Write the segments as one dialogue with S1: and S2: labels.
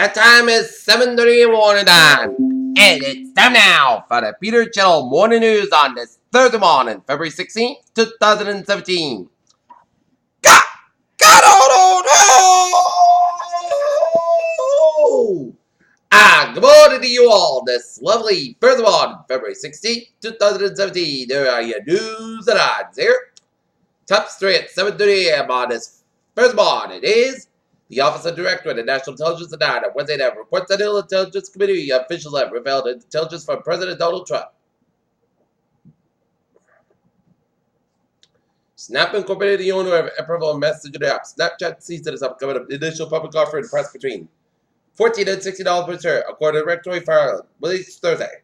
S1: That time is 7:30 in the morning time. And it's time now for the Peter Channel Morning News on this Thursday morning, February 16th, 2017. God, oh no! Good morning to you all this lovely Thursday morning, February 16th, 2017. There are your news and odds here. Top story at 7:30 a.m. on this first morning is the Office of Director of the National Intelligence and on Wednesday night reports that the Intelligence Committee officials have revealed intelligence from President Donald Trump. Snap Incorporated, the owner of approval messenger app Snapchat, sees that its upcoming initial public offer in press between $14 and $60 per share, according to regulatory file released Thursday.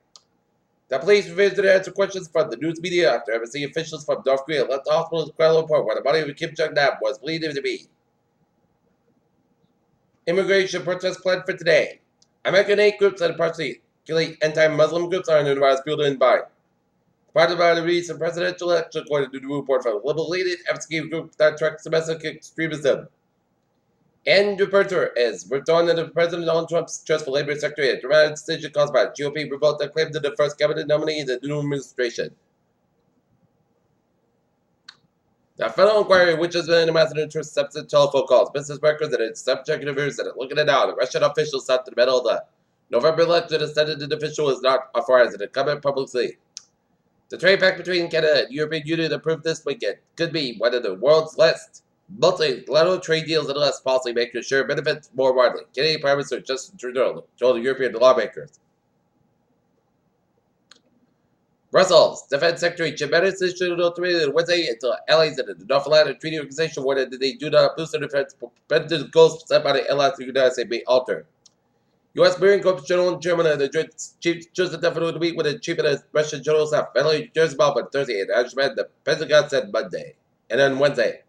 S1: The police refused to answer questions from the news media after embassy officials from North Korea left the hospital's Kuala Lumpur where the body of Kim Jong-nam was believed to be. Immigration protests planned for today. American hate groups and partially anti-Muslim groups are invited to in by. Part of the recent presidential election, according to the report from a liberal-leaning advocacy group that tracks domestic extremism. Andrew Perter is returning to President Donald Trump's trust for Labor Secretary, a dramatic decision caused by a GOP revolt that claimed to the first cabinet nominee in the new administration. The federal inquiry, which has been amassing interest, substance telephone calls, business records, and its subjectives that are looking at now. The Russian officials sought to the middle of the November election and said that the official is not authorized to comment publicly. The trade pact between Canada and the European Union approved this weekend could be one of the world's last multilateral trade deals and less policymakers share benefits more widely. Canadian Prime Minister Justin Trudeau told the European lawmakers. Brussels Defense Secretary Jim Mattis issued an ultimatum Wednesday until allies in the North Atlantic Treaty Organization warned that they do not boost their defense preventive goals set by the allies to the United States may alter. U.S. Marine Corps General in Germany and the Joint Chief Joseph Definitely to meet with the Chief of the Russian General Staff, Valery Gerasimov, on Thursday, and Ashman, the Pentagon said Monday, and then Wednesday.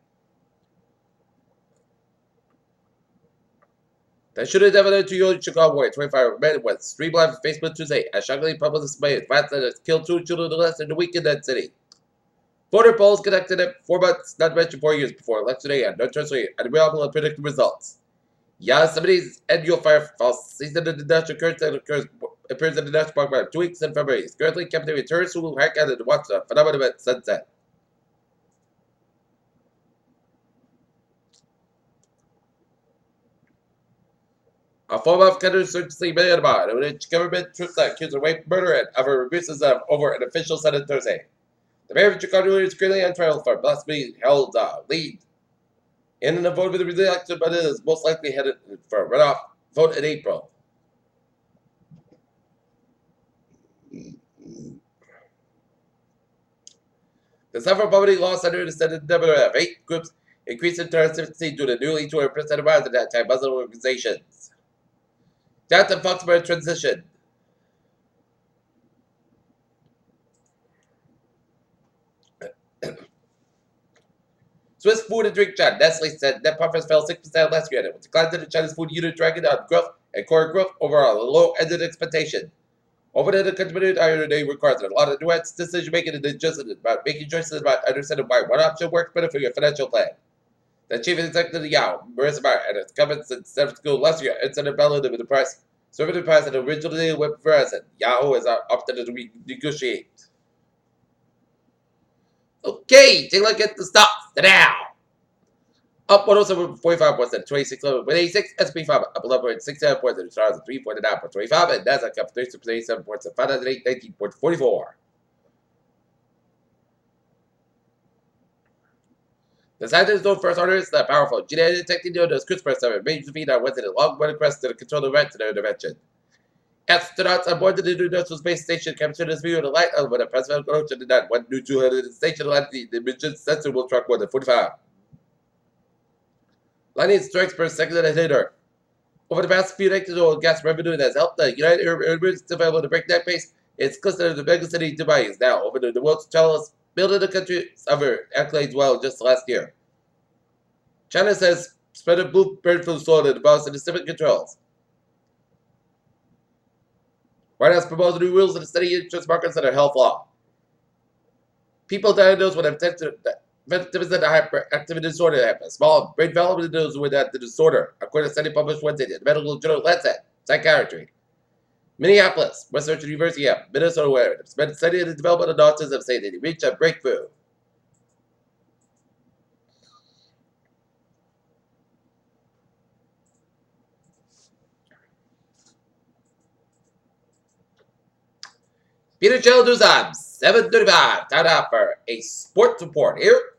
S1: The shooting definitely to your Chicago warrior, 25 men was streamed live on Facebook Tuesday as shockingly public display of facts that has killed 2 children less in the week in that city. Voter polls conducted at 4 months, not to mention 4 years before election day, and no trustworthy and reliable predictive results. Yosemite's annual fire falls season of the national occurrence that appears in the national park by 2 weeks in February. It's currently captivating tourists who hike out and watch the phenomenon at sunset. A form of counterinsurgency Myanmar, in which government troops that accuse of rape, murder, and other abuses over an official Senate Thursday. The mayor of Chicago is currently on trial for blasphemy held lead in the vote for the re-election, but it is most likely headed for a runoff vote in April. The several poverty laws under the Senate number of 8 groups increased in intensity due to newly 200% rise in anti-Muslim organizations. That's the Foxborough transition. Swiss food and drink giant Nestle said net profits fell 6% last year, and it was declined to the Chinese food unit dragging on growth and core growth overall, a low-ended expectation. Over the continued iron day requires a lot of nuanced decision making and adjustment about making choices about understanding why one option works better for your financial plan. The chief executive of Yahoo, Marissa Mayer, and its comments in San Francisco last year instead of balance with the price, serving the price and originally with Verizon. Yahoo has opted to renegotiate. Okay, take a look at the stocks now. Up 107.45 points at 26.86. SP 5 up 11.67 points at stars at 3.9.25, and Nasdaq up 36.87 points at 519.44. The scientists know first order is that powerful. Gene detecting notice CRISPR 7 major feed on Wednesday, long running quest to control the rats in their intervention. Astronauts on board the International Space Station captured this view of the light element of President Ocean did not. One new 200 station lightning, the mission sensor will track more than 45. Lightning strikes per second at hitter. Over the past few decades, oil and gas revenue has helped the United Arab Emirates develop a breakneck pace. It's clustered in the megacity Dubai is now over the world's tallest building the country's ever accolades well just last year. China says spread of bird flu sold in the Boston Pacific controls. White House proposed new rules in the steady interest markets under health law. People diagnosed with 50% of hyperactivity disorder happens. Small brain development individuals with the disorder, according to a study published Wednesday in the medical journal Lancet Psychiatry. Minneapolis, Western University of Minnesota, where it's been studying the development of autism, say that he reached a breakthrough. Peter Chell News on 7:35. Time out for a sports report here.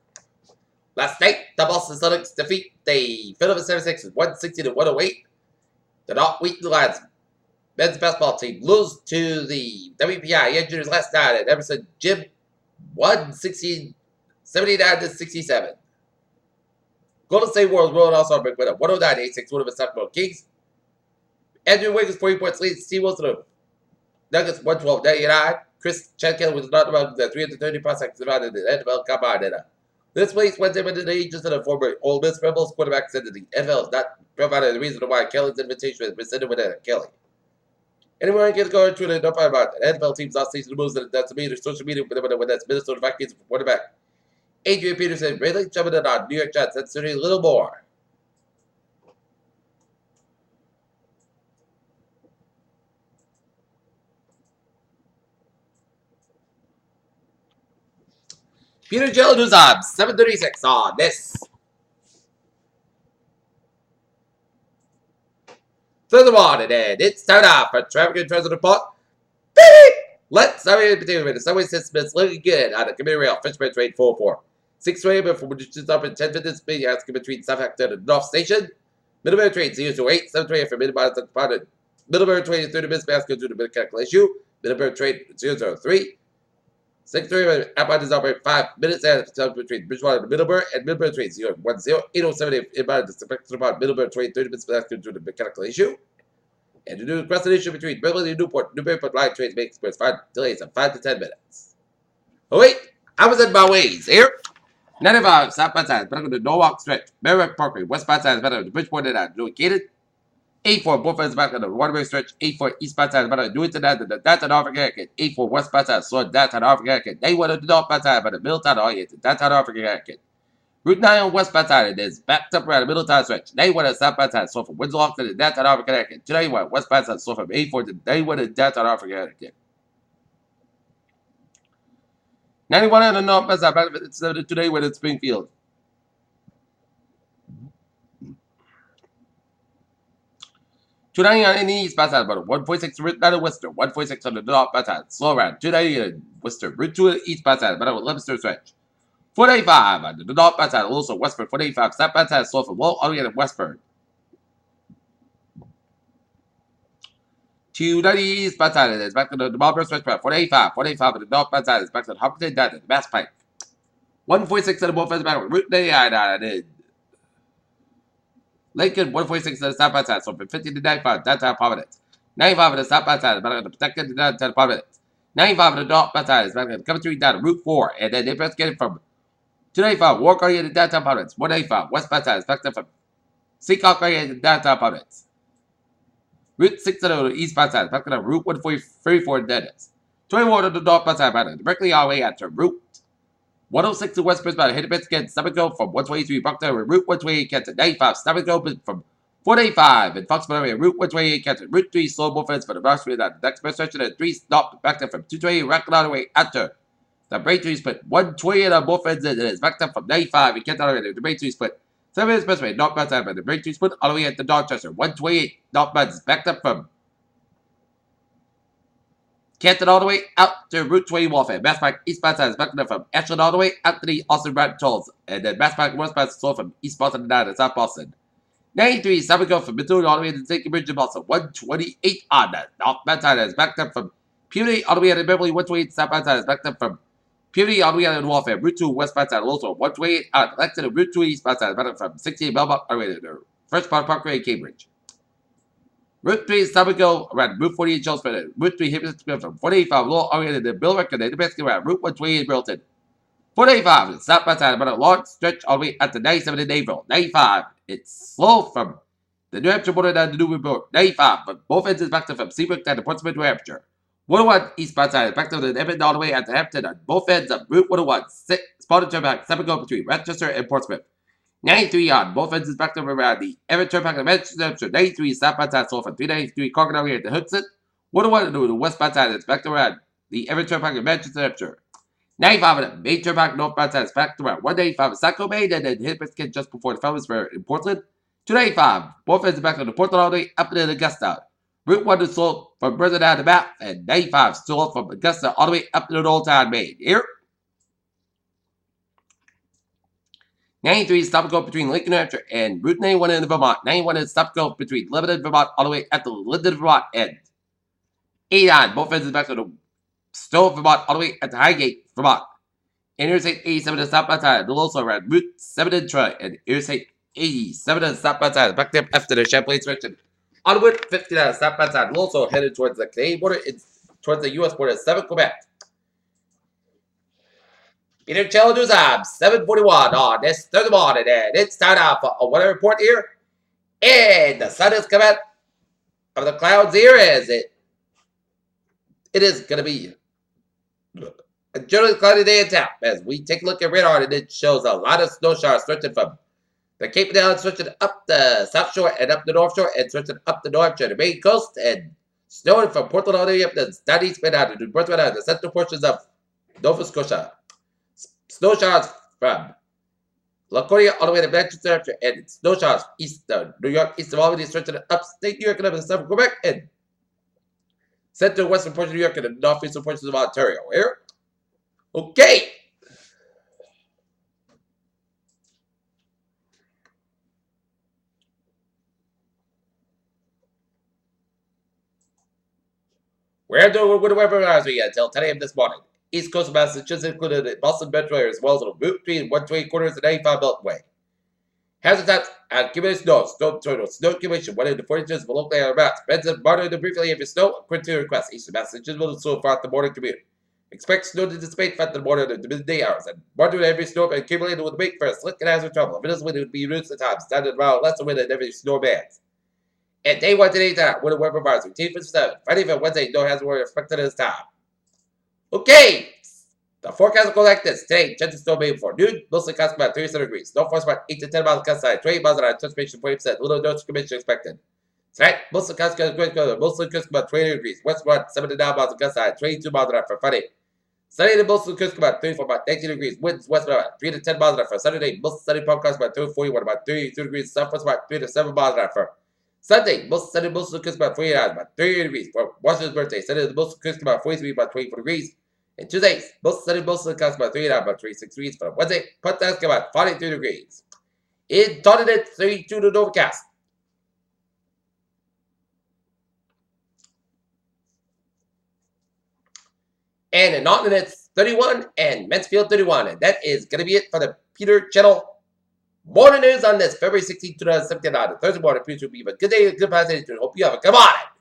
S1: Last night, the Boston Celtics defeat the Philadelphia 76ers 160-108. The Wheaton Lions men's basketball team lose to the WPI Engineers last night at Emerson Gym 79-67. Golden State Warriors rolling also with a 109-86 win over the Sacramento Kings. Andrew Wiggins 40 points lead Steve Wilson Nuggets 112-99. Chris Chadkill was not among the 330 prospects around in the NFL Combine. This week's Wednesday, when the agents of the former Ole Miss Rebels quarterback said that the NFL has not provided the reason why Kelly's invitation was rescinded with Kelly. Anyone can go into it, don't find about it. NFL teams last season moves that that's media, social media, when that's Minnesota Vikings quarterback. Adrian Peterson really jumping in on New York Giants. That's certainly a little more. Peter Jello News on 7:36 on this. Furthermore, today, it's time out for traffic and transit report. Beep! Let's subway between the subway system is looking good on the commuter rail. Fishman train 404. 620 from which is up in 10 minutes. Being asking between Southampton and North Station. Middlebury train 028. 720 from Middlebury to Departed. Middlebury train 30 minutes. Basket due to mechanical issue. Middlebury train 003. 6:30 outbound is operating 5 minutes and between Bridgewater and Middlebury and Middlebury train 010. 807 inbound is expected about Middlebury train 30 minutes due to the mechanical issue. And to do the crossing issue between Beverly and Newburyport line trains may experience 5 delays of 5 to 10 minutes. Oh wait, I was in my ways here. 95 southbound side is better than the Norwalk stretch. Merrimack Parkway, westbound side is better than the Bridgeport and located. 84 both ends back on the Waterway stretch. 84 eastbound side is better than Newington and the downtown African American. 84 westbound side is slow downtown African American. 91 on the northbound side by the Middletown Orient, downtown African American. Route 9 on westbound side is backed up around the Middletown stretch. 91 on southbound side, so from Windsor to the downtown African American. 91 westbound side, so from 84 to 91 in downtown African American. 91 on the northbound side, back to today with in Springfield. 290 on the eastbound side, about 146 Route 9 in Worcester, 146 on the northbound side, slow around. 290 in Worcester, Route 2 on the eastbound side, about Leominster stretch. 485 on the northbound side, also Westford. 485 southbound side, slow from Wall all the way to Westford. 290 eastbound side is back to the Marlboro stretch. 485 on the northbound side is back to the Hopkinton down to the Mass Pike. 146 on the northbound side, Route 99 on the Lincoln. 146 on the southbound side, so from 50 to 95 downtown Providence. 95 on the southbound side is back to the Protected downtown Providence. 95 on the northbound side is back to the Coventry down to Route 4, and then they investigated from 295 Walk area to downtown Providence. 185 westbound side is back to from Seacock area to downtown Providence. Route 600 eastbound side is back to the Route 134 in Dennis. 21 on the northbound side back to directly all the way out to Route 106 to West Brisbane. Hit a bit again. Stomachville from 123 Bucktown and Route 128 Kenton. 95 Stomachville from 485 in Foxborough area. Route 128 Kenton. Route 3 slow movements for the Ross Street on the next best stretch and 3 stop back there from 220 Rackle all the way after. The Braintree split 128 on both ends and it's backed up from 95 in Kenton already. The Braintree split 7 minutes expressway, northbound side by the Braintree split all the way at the Dorchester. 128 northbound is backed up from Canton all the way out to Route 20 Warfare. Mass Pike eastbound side is backed up from Ashland all the way out to the Austin Brad Tolls. And then Mass Pike westbound is sold from East Boston down to South Boston. 93 Summerville from Methuen all the way to St. Bridge in Boston. 128 on the northbound side is backed up from Puny all the way to Beverly. 128 southbound side is backed up from Puny all the way out in Warfare. Route 2 westbound side also. 128 on Lexington. Route 2 eastbound side is backed up from 68 Belmont all the way to the First Park Parkway in Cambridge. Route 3 Summerville around Route 48 Charleston. Route 3 Hippies from 485 Lowell all the way to the Bill Record and the basket around Route 128 Milton. 485 southbound side about a long stretch all the way at the 97 in Naperville. 95 it's slow from the New Hampshire border down to Newburyport. 95 but both ends is backed up from Seabrook down to Portsmouth, New Hampshire. 101 eastbound side, effective in Edmonton all the way at the Hampton on both ends of Route 101. Spotted turnback, 7 go between Rochester and Portsmouth. 93 on both ends effective around the Everett turnback and Manchester. 93 southbound side, Sullivan. 393 Crocodile here at the Hudson. 101 to the westbound side, effective around the Everett turnback and Manchester. 95 on the main turnback, northbound side, effective around 195 Saco Main, and then hit Biscuit just before the Fellas Fair in Portland. 295, both ends back on the Portland all the way up to the Augusta. Route 1 is sold from further down the map, and 95 sold from Augusta all the way up to the Old Town Main. Here. 93 stop and go between Lincoln, New Hampshire and Route 91 in Vermont. 91 is stop and go between Lebanon, Vermont, all the way at the Linden, Vermont end. 89, both ends back to the Stowe, Vermont, all the way at the Highgate, Vermont. Interstate 87 is stop outside, and also around Route 7 in Troy, and Interstate 87 is stop outside, back there after the Champlain section. Onward, 59 stop outside, and also headed towards the Canadian border, towards the U.S. border, 7 Quebec. Peter Challengers on 7:41 on this Thursday morning, and it's time now for a weather report here. And the sun is coming out of the clouds here as it is going to be a generally cloudy day in town. As we take a look at radar, and it shows a lot of snow showers stretching from the Cape down, stretching up the South Shore and up the North Shore, and stretching up the North Shore, the Maine coast, and snowing from Portland all the way up the southeast bend out to New Brunswick out the central portions of Nova Scotia. Snow showers from Laconia all the way to Manchester, and snow showers east of New York, east of Albany, stretching upstate New York and up to southern Quebec, and central western portion of New York and the northeastern portions of Ontario. Here. Okay. We're doing good weather until 10 a.m. this morning. East Coast of Massachusetts, included Boston Metro area, as well as on Route between 120 quarters and 95 Beltway. Hazard times and accumulated snow, storm tornado, snow accumulation, 1 to 40 inches below the routes. Benson, monitor the briefly if your snow, according to your request. East of Massachusetts will so far the morning commute. Expect snow to dissipate throughout the morning of the midday hours, and monitor every storm accumulated with wait for a slick and hazard trouble. If it is wind, it would be reduced at times, standard around less wind than every snow bands. And day 1 to day time, winter weather bars, routine for 7. Friday for Wednesday, no hazard warning expected at this time. Okay, the forecast will go like this. Today, chance of snow maybe before noon, mostly cloudy about 37 degrees. Snow force about 8 to 10 miles outside, 20 miles an hour, transpiration 40%, little no condition expected. Tonight, mostly cloudy about 20 degrees. West about 7 to 9 miles outside, 22 miles an hour for Friday. Sunday, the mostly cloudy about 34, about 19 degrees. Winds west about 3 to 10 miles an hour for Saturday. Mostly sunny, podcast about 41, about 32 degrees. Southwest about 3 to 7 miles an hour for Sunday, most sunny, mostly cloudy about 49, about 30 degrees. For Washington's birthday, Sunday, the mostly cloudy about 43, about 24 degrees. And Tuesday, most sunny, mostly cloudy about 39, about 26 degrees. For Wednesday, podcast about 43 degrees. In Taunton, 32 to overcast. And in Naughton, it's 31, and Mansfield 31. And that is going to be it for the Peter Channel Morning News on this February 16, 2017. On Thursday morning. Please be a good day, good passage. Hope you have a good morning.